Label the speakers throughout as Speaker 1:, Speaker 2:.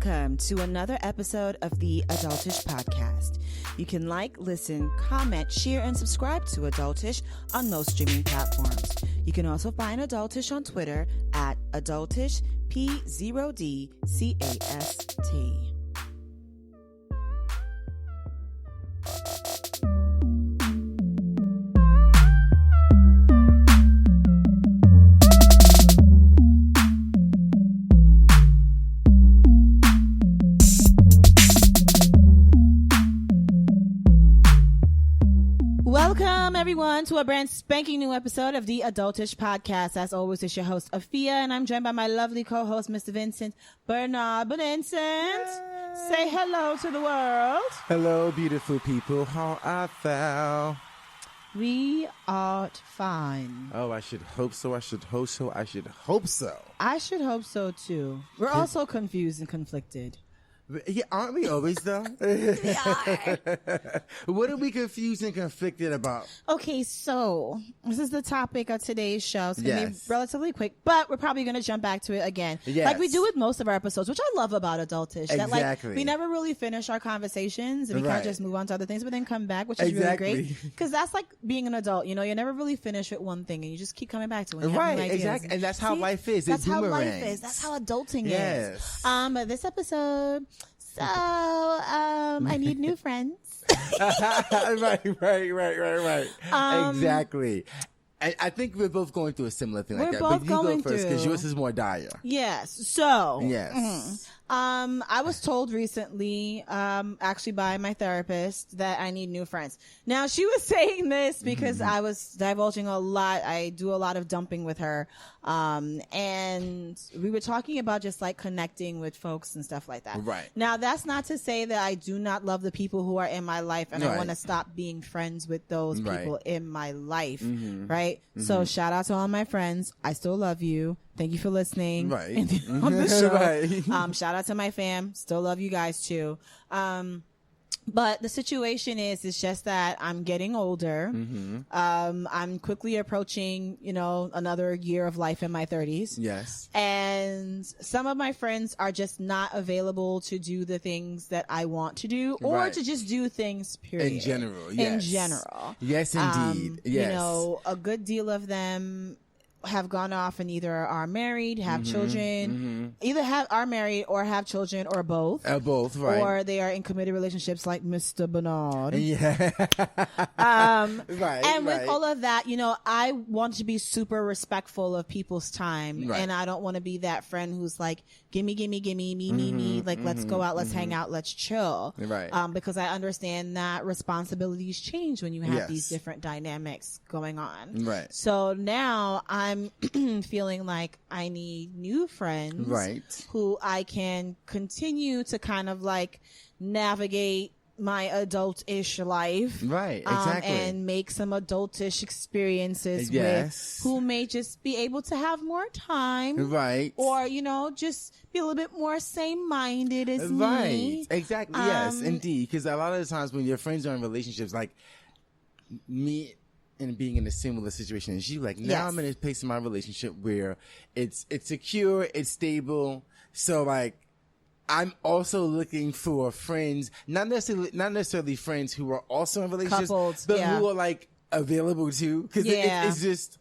Speaker 1: Welcome to another episode of the Adultish Podcast. You can like, listen, comment, share, and subscribe to Adultish on most streaming platforms. You can also find Adultish on Twitter at AdultishP0DCAST. Welcome, everyone, to a brand spanking new episode of the Adultish Podcast. As always, it's your host, Afiya, and I'm joined by my lovely co-host, Mr. Vincent Bernard. Vincent, say hello to the world.
Speaker 2: Hello, beautiful people. How art thou?
Speaker 1: We are fine.
Speaker 2: Oh, I should hope so. I should hope so. I should hope so.
Speaker 1: I should hope so, too. We're also confused and conflicted.
Speaker 2: Yeah, aren't we always, though?
Speaker 1: We are.
Speaker 2: What are we confused and conflicted about?
Speaker 1: Okay, so this is the topic of today's show. It's going to be
Speaker 2: Yes.
Speaker 1: relatively quick, but we're probably going to jump back to it again.
Speaker 2: Yes.
Speaker 1: Like we do with most of our episodes, which I love about Adultish. That, like,
Speaker 2: Exactly.
Speaker 1: we never really finish our conversations and we kind
Speaker 2: Right.
Speaker 1: of just move on to other things, but then come back, which is
Speaker 2: Exactly.
Speaker 1: really great. Because that's like being an adult. You know, you never really finish with one thing and you just keep coming back to it. When you have
Speaker 2: Right,
Speaker 1: new ideas.
Speaker 2: exactly. And that's how life is.
Speaker 1: That's
Speaker 2: It
Speaker 1: how life
Speaker 2: boomerangs.
Speaker 1: is. That's how adulting
Speaker 2: Yes.
Speaker 1: is. But this episode... So, I need new friends.
Speaker 2: right. Exactly. I think we're both going through a similar thing like
Speaker 1: We're
Speaker 2: that.
Speaker 1: both
Speaker 2: But you go
Speaker 1: going
Speaker 2: first because
Speaker 1: through-
Speaker 2: yours is more dire.
Speaker 1: Yes. So,
Speaker 2: Yes.
Speaker 1: I was told recently, actually by my therapist, that I need new friends. Now, she was saying this because I was divulging a lot. I do a lot of dumping with her. And we were talking about just like connecting with folks and stuff like that.
Speaker 2: Right.
Speaker 1: Now, that's not to say that I do not love the people who are in my life and I
Speaker 2: Right.
Speaker 1: want to stop being friends with those
Speaker 2: Right.
Speaker 1: people in my life. Right. So shout out to all my friends. I still love you. Thank you for listening.
Speaker 2: Right.
Speaker 1: On the show.
Speaker 2: Right.
Speaker 1: Shout out to my fam. Still love you guys too. But the situation is just that I'm getting older. I'm quickly approaching, another year of life in my 30s.
Speaker 2: Yes.
Speaker 1: And some of my friends are just not available to do the things that I want to do or
Speaker 2: Right.
Speaker 1: to just do things, period.
Speaker 2: In general,
Speaker 1: In
Speaker 2: yes.
Speaker 1: general.
Speaker 2: Yes, indeed. Yes.
Speaker 1: A good deal of them have gone off and either are married, have children, either are married or have children or both.
Speaker 2: Both, right.
Speaker 1: Or they are in committed relationships like Mr. Bernard.
Speaker 2: Yeah. Right.
Speaker 1: And with
Speaker 2: right.
Speaker 1: all of that, I want to be super respectful of people's time.
Speaker 2: Right.
Speaker 1: And I don't want to be that friend who's like, gimme, me. Like, let's go out, let's hang out, let's chill.
Speaker 2: Right.
Speaker 1: Because I understand that responsibilities change when you have
Speaker 2: Yes.
Speaker 1: these different dynamics going on.
Speaker 2: Right.
Speaker 1: So now I'm feeling like I need new friends.
Speaker 2: Right.
Speaker 1: Who I can continue to kind of like navigate my adult-ish life.
Speaker 2: Right, exactly.
Speaker 1: And make some adult-ish experiences
Speaker 2: Yes.
Speaker 1: with who may just be able to have more time.
Speaker 2: Right.
Speaker 1: Or, just be a little bit more same-minded as me.
Speaker 2: Right. Exactly. Yes, indeed. Because a lot of the times when your friends are in relationships, like me and being in a similar situation as you, like now
Speaker 1: Yes.
Speaker 2: I'm in a place in my relationship where it's secure, it's stable. So like I'm also looking for friends, not necessarily friends who are also in relationships,
Speaker 1: Couples,
Speaker 2: but
Speaker 1: yeah.
Speaker 2: who are like available too. Because
Speaker 1: Yeah.
Speaker 2: it's just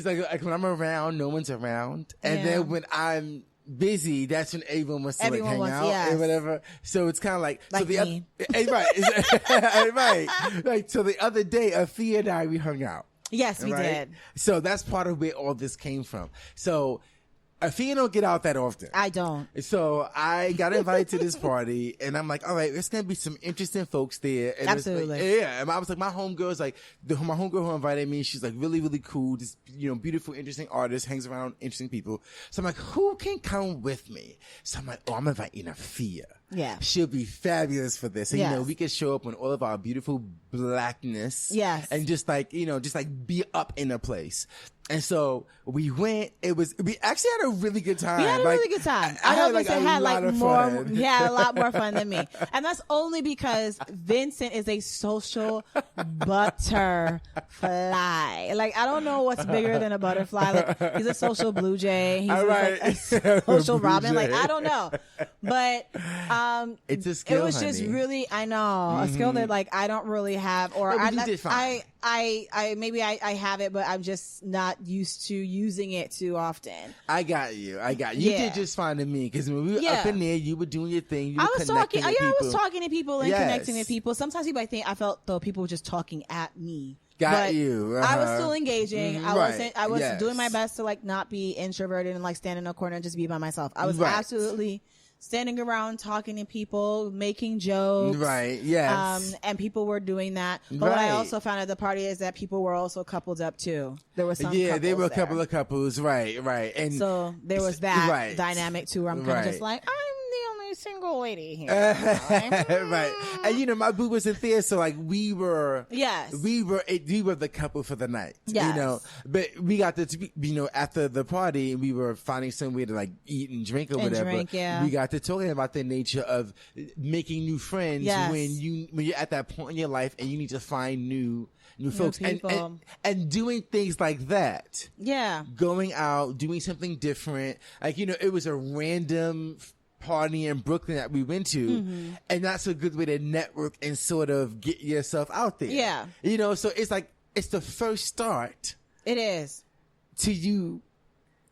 Speaker 2: like when I'm around, no one's around, and
Speaker 1: Yeah.
Speaker 2: then when I'm busy, that's when everyone wants to
Speaker 1: Everyone
Speaker 2: hang
Speaker 1: wants-
Speaker 2: out
Speaker 1: yes.
Speaker 2: and whatever. So it's kind of like
Speaker 1: Like
Speaker 2: the
Speaker 1: me.
Speaker 2: right, right. Like so, the other day, Afiya and I we hung out.
Speaker 1: Yes, we
Speaker 2: right?
Speaker 1: did.
Speaker 2: So that's part of where all this came from. So Afiya don't get out that often.
Speaker 1: I don't.
Speaker 2: So I got invited to this party, and I'm like, all right, there's gonna be some interesting folks there. And it's like-
Speaker 1: Absolutely.
Speaker 2: yeah. And I was like, my homegirl's like, my homegirl who invited me, she's like really, really cool. This, beautiful, interesting artist, hangs around interesting people. So I'm like, who can come with me? So I'm like, oh, I'm inviting Afiya.
Speaker 1: Yeah.
Speaker 2: she'll be fabulous for this. And,
Speaker 1: Yes.
Speaker 2: you know, we could show up in all of our beautiful blackness.
Speaker 1: Yes.
Speaker 2: And just like, you know, just like be up in a place. And so we went. We actually had a really good time.
Speaker 1: We had a really good time. I know Vincent had like more. He had a lot more fun than me, and that's only because Vincent is a social butterfly. Like I don't know what's bigger than a butterfly. Like he's a social blue jay. He's like a social robin. Like I don't know, but
Speaker 2: it's a skill.
Speaker 1: It was just really a skill that like I don't really have, or
Speaker 2: No, you did fine.
Speaker 1: I maybe I have it, but I'm just not used to using it too often.
Speaker 2: I got you. You did just fine to me because when we were up in there, you were doing your thing. You were
Speaker 1: I was talking. I was talking to people and
Speaker 2: Yes.
Speaker 1: connecting with people. Sometimes people, I felt though people were just talking at me.
Speaker 2: Got you.
Speaker 1: I was still engaging. I
Speaker 2: Right.
Speaker 1: I was
Speaker 2: Yes.
Speaker 1: doing my best to like not be introverted and like stand in a corner and just be by myself. I was
Speaker 2: Right.
Speaker 1: absolutely standing around talking to people, making jokes.
Speaker 2: Right. Yes.
Speaker 1: And people were doing that. But what I
Speaker 2: Right.
Speaker 1: also found at the party is that people were also coupled up too. There were some
Speaker 2: there were a
Speaker 1: couples
Speaker 2: couple
Speaker 1: there.
Speaker 2: of couples. Right. And
Speaker 1: So there was that
Speaker 2: Right.
Speaker 1: dynamic too, where I'm kind of just like, I'm the only single lady here.
Speaker 2: right. And you know, my boo wasn't there, so like we were
Speaker 1: Yes.
Speaker 2: we were the couple for the night.
Speaker 1: Yes.
Speaker 2: You know, but we got to you know, after the party, we were finding somewhere to like eat and drink or
Speaker 1: And
Speaker 2: whatever.
Speaker 1: drink, yeah.
Speaker 2: We got to talking about the nature of making new friends
Speaker 1: Yes.
Speaker 2: when you're at that point in your life and you need to find new folks
Speaker 1: people.
Speaker 2: and doing things like that.
Speaker 1: Yeah.
Speaker 2: Going out, doing something different. Like, you know, it was a random party in Brooklyn that we went to, and that's a good way to network and sort of get yourself out there.
Speaker 1: Yeah.
Speaker 2: You know, so it's like, it's the first start
Speaker 1: It is.
Speaker 2: to you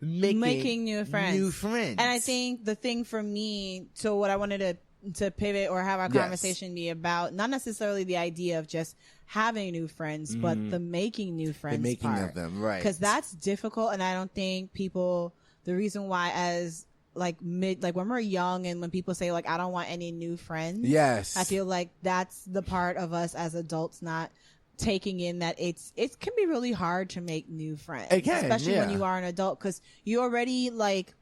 Speaker 2: making
Speaker 1: New friends. And I think the thing for me, so what I wanted to pivot or have our
Speaker 2: Yes.
Speaker 1: conversation be about, not necessarily the idea of just having new friends, but the making new friends
Speaker 2: the making
Speaker 1: part.
Speaker 2: of them, right?
Speaker 1: Because that's difficult, and I don't think people, the reason why as like when we're young and when people say like I don't want any new friends,
Speaker 2: Yes.
Speaker 1: I feel like that's the part of us as adults not taking in that it can be really hard to make new friends.
Speaker 2: It can,
Speaker 1: especially when
Speaker 2: yeah.
Speaker 1: you are an adult, because you already like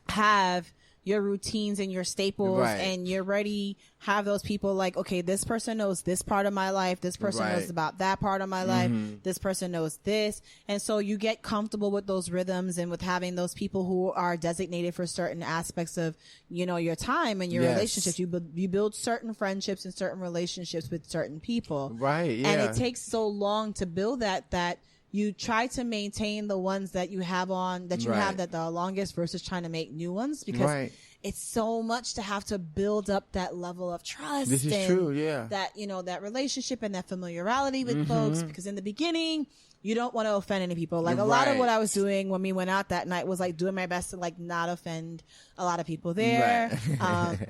Speaker 1: have your routines and your staples,
Speaker 2: Right.
Speaker 1: and you already have those people like, okay, this person knows this part of my life, this person
Speaker 2: Right.
Speaker 1: knows about that part of my life, this person knows this, and so you get comfortable with those rhythms and with having those people who are designated for certain aspects of, you know, your time and your
Speaker 2: Yes.
Speaker 1: relationships. You build certain friendships and certain relationships with certain people,
Speaker 2: Right, yeah.
Speaker 1: and it takes so long to build that you try to maintain the ones that you have
Speaker 2: Right.
Speaker 1: have that the longest versus trying to make new ones, because
Speaker 2: Right.
Speaker 1: it's so much to have to build up that level of trust.
Speaker 2: This is
Speaker 1: and
Speaker 2: true, yeah.
Speaker 1: That, you know, that relationship and that familiarity with folks, because in the beginning, you don't want to offend any people. Like a lot of
Speaker 2: Right.
Speaker 1: what I was doing when we went out that night was like doing my best to like not offend a lot of people there.
Speaker 2: Right.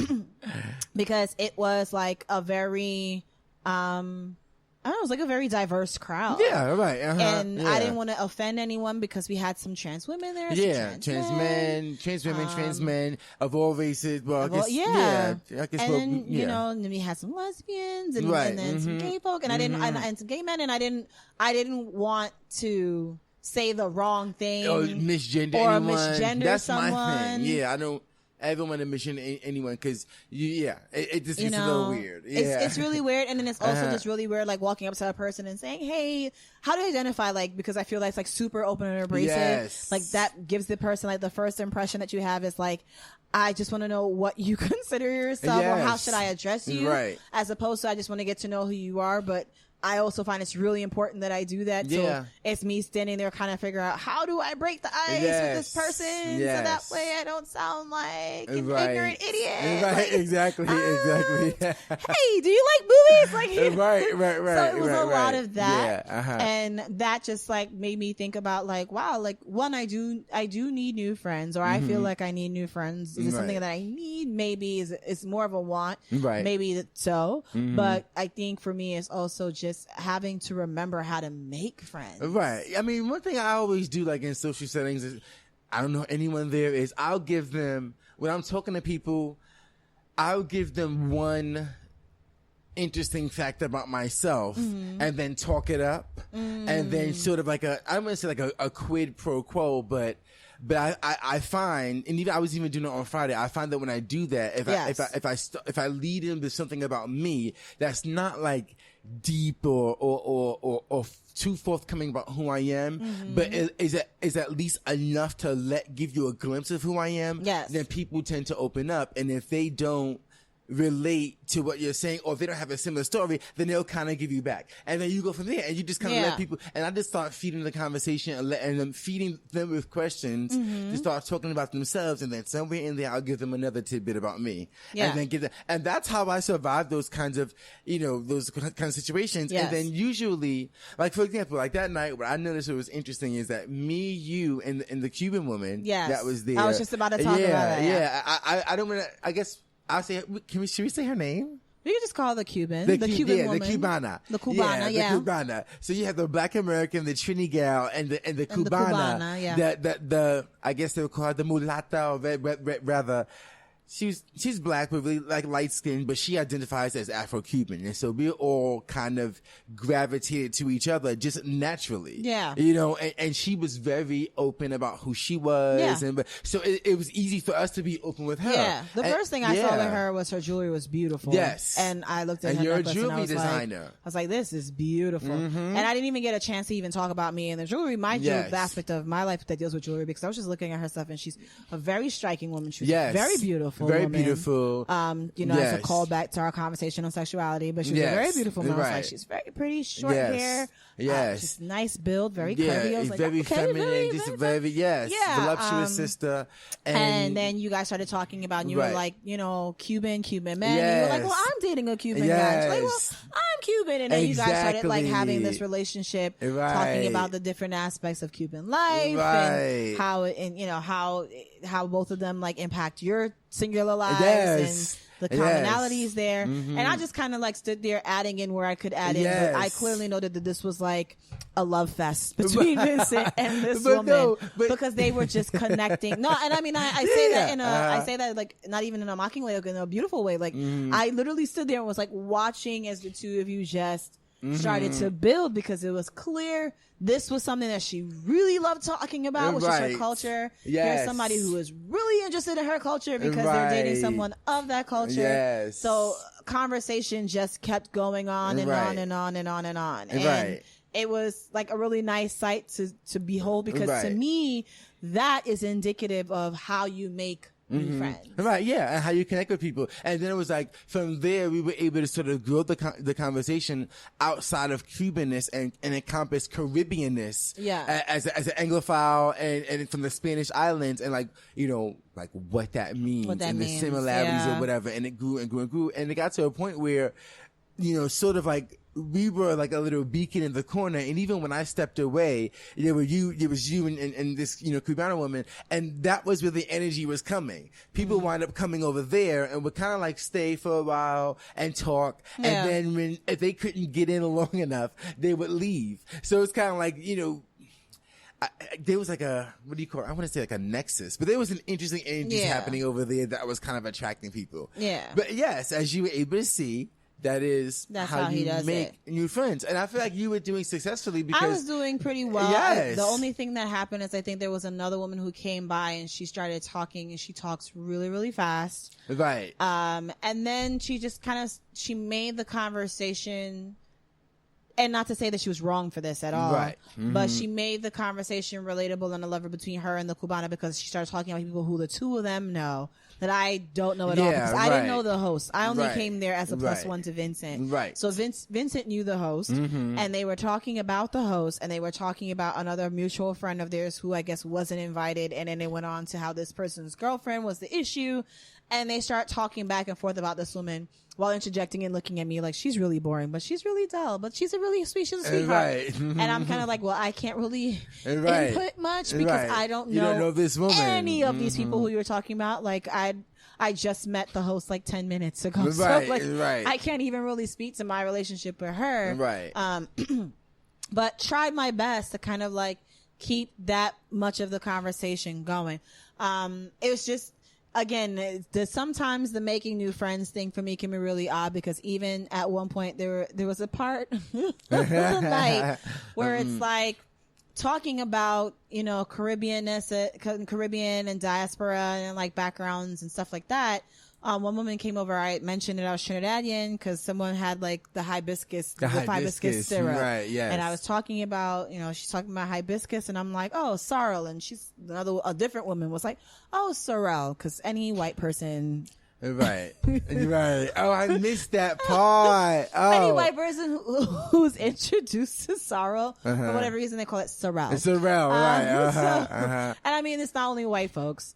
Speaker 1: Because it was like a very, I don't know, it was like a very diverse crowd.
Speaker 2: Yeah, right. Uh-huh.
Speaker 1: And
Speaker 2: yeah.
Speaker 1: I didn't want to offend anyone because we had some trans women there.
Speaker 2: Yeah,
Speaker 1: some
Speaker 2: trans men, trans women, trans men of all races. Well, I guess,
Speaker 1: yeah.
Speaker 2: I guess
Speaker 1: And
Speaker 2: well,
Speaker 1: then,
Speaker 2: yeah.
Speaker 1: you know, and then we had some lesbians and,
Speaker 2: Right,
Speaker 1: and then some gay folk, and I didn't, and some gay men, and I didn't want to say the wrong thing
Speaker 2: or misgender
Speaker 1: or
Speaker 2: anyone.
Speaker 1: misgender
Speaker 2: That's
Speaker 1: someone.
Speaker 2: my thing. Yeah, I don't ever want to misgender anyone because it just
Speaker 1: You
Speaker 2: gets a
Speaker 1: know,
Speaker 2: little weird. Yeah,
Speaker 1: it's really weird, and then it's also just really weird, like walking up to a person and saying, "Hey, how do you identify?" Like, because I feel like it's like super open and abrasive.
Speaker 2: Yes.
Speaker 1: Like that gives the person like the first impression that you have is like, I just want to know what you consider yourself, or how
Speaker 2: Yes.
Speaker 1: should I address you,
Speaker 2: Right.
Speaker 1: as opposed to I just want to get to know who you are, but. I also find it's really important that I do that.
Speaker 2: Yeah.
Speaker 1: So it's me standing there kind of figure out, how do I break the ice with this
Speaker 2: Yes.
Speaker 1: person so
Speaker 2: Yes.
Speaker 1: that way I don't sound like an
Speaker 2: Right.
Speaker 1: ignorant idiot.
Speaker 2: Right,
Speaker 1: Like,
Speaker 2: exactly.
Speaker 1: hey, do you like movies? Like,
Speaker 2: Right.
Speaker 1: So it was a lot of that,
Speaker 2: Yeah, uh-huh.
Speaker 1: and that just like made me think about like, wow, like one, I do need new friends, or I feel like I need new friends. Is it something
Speaker 2: Right.
Speaker 1: that I need? Maybe it's more of a want.
Speaker 2: Right.
Speaker 1: Maybe so, but I think for me, it's also just having to remember how to make friends.
Speaker 2: Right. I mean, one thing I always do, like in social settings, is I don't know anyone there is. I'll give them, when I'm talking to people, I'll give them one interesting fact about myself, and then talk it up, and then sort of like I don't want to say like a quid pro quo, but But I find, and even I was even doing it on Friday. I find that when I do that, if I lead in with something about me that's not like deep or too forthcoming about who I am, but is at least enough to give you a glimpse of who I am.
Speaker 1: Yes.
Speaker 2: Then people tend to open up, and if they don't relate to what you're saying, or if they don't have a similar story, then they'll kind of give you back, and then you go from there, and you just kind of let people. And I just start feeding the conversation and them feeding them with questions to start talking about themselves, and then somewhere in there I'll give them another tidbit about me, and then give them. And that's how I survive those kinds of those kind of situations. And then usually, like for example, like that night, what I noticed what was interesting is that me, you, and the Cuban woman that was there.
Speaker 1: I was just about to talk about that.
Speaker 2: Yeah, I don't want to. I guess. I'll say, should we say her name?
Speaker 1: We can just call her the Cuban. The Cuban woman.
Speaker 2: The Cubana.
Speaker 1: The Cubana,
Speaker 2: The Cubana. So you have the Black American, the Trini gal, and the Cubana. The I guess they would call her the mulata, or rather. She's black, but really like light skinned, but she identifies as Afro-Cuban. And so we're all kind of gravitated to each other just naturally.
Speaker 1: Yeah.
Speaker 2: And she was very open about who she was.
Speaker 1: Yeah.
Speaker 2: And so it was easy for us to be open with her.
Speaker 1: Yeah. The first thing I saw with her was her jewelry was beautiful.
Speaker 2: Yes.
Speaker 1: And I looked at her
Speaker 2: you're a
Speaker 1: necklace
Speaker 2: jewelry
Speaker 1: and I was
Speaker 2: designer.
Speaker 1: I was like, this is beautiful. And I didn't even get a chance to even talk about me and the jewelry, the aspect of my life that deals with jewelry, because I was just looking at her stuff, and she's a very striking woman. She's very beautiful.
Speaker 2: Very
Speaker 1: woman.
Speaker 2: Beautiful.
Speaker 1: It's a callback to our conversation on sexuality, but she's a very beautiful woman. I was like, she's very pretty, short hair. Just nice build, very curvy. I was like,
Speaker 2: very feminine,
Speaker 1: really,
Speaker 2: just very voluptuous sister.
Speaker 1: And then you guys started talking about, and you were like, Cuban men. And you were like, well, I'm dating a Cuban guy. Like, well, I'm Cuban. And then you guys started like having this relationship, talking about the different aspects of Cuban life and how it, and how both of them like impact your singular lives and the commonalities there. And I just kind of like stood there adding in where I could add in, but I clearly noted that this was like a love fest between Vincent and this woman, because they were just connecting. No, and I mean, I say that in I say that like not even in a mocking way, like in a beautiful way. Like I literally stood there and was like watching as the two of you just started to build, because it was clear this was something that she really loved talking about, which is her culture. Here's somebody who is really interested in her culture because they're dating someone of that culture. So conversation just kept going on and on and on and on and on. And it was like a really nice sight to behold, because to me, that is indicative of how you make new friends.
Speaker 2: And how you connect with people. And then it was like, from there, we were able to sort of grow the conversation outside of Cubanness and encompass Caribbeanness as an Anglophile and from the Spanish islands, and like what that means, the similarities or whatever. And it grew and grew and grew. And it got to a point where, sort of like, we were like a little beacon in the corner, and even when I stepped away, it was you and this Cubana woman, and that was where the energy was coming. People wind up coming over there and would kind of like stay for a while and talk, and then if they couldn't get in long enough, they would leave. So it's kind of like there was like a, what do you call it? I want to say like a nexus, but there was an interesting energy happening over there that was kind of attracting people. But yes, as you were able to see, that's how you make new friends. And I feel like you were doing successfully, because
Speaker 1: I was doing pretty well. The only thing that happened is I think there was another woman who came by and she started talking, and she talks really, really fast. And then she just she made the conversation, and not to say that she was wrong for this at all, but she made the conversation relatable and a lover between her and the Cubana, because she started talking about people who the two of them know that I don't know at all, because I didn't know the host. I only came there as a plus one to Vincent. So Vincent knew the host, and they were talking about the host, and they were talking about another mutual friend of theirs who I guess wasn't invited, and then they went on to how this person's girlfriend was the issue, and they start talking back and forth about this woman, while interjecting and looking at me like, she's really boring, but she's really dull, but she's a sweetheart. And I'm kind of like, well, I can't really input much, because I don't know
Speaker 2: this woman,
Speaker 1: any of these people who you're talking about. Like I just met the host like 10 minutes ago. So like, I can't even really speak to my relationship with her. But tried my best to kind of like keep that much of the conversation going. It was just, again, sometimes the making new friends thing for me can be really odd, because even at one point there was a part of the night where it's like talking about, Caribbean and diaspora and like backgrounds and stuff like that. One woman came over. I mentioned that I was Trinidadian because someone had like the hibiscus syrup.
Speaker 2: Right, yes.
Speaker 1: And I was talking about, she's talking about hibiscus, and I'm like, oh, sorrel. And a different woman was like, oh, sorrel, because any white person.
Speaker 2: Right. Right. Oh, I missed that part. Oh.
Speaker 1: Any white person who's introduced to sorrel, for whatever reason, they call it sorrel.
Speaker 2: Sorrel, right.
Speaker 1: And I mean, it's not only white folks.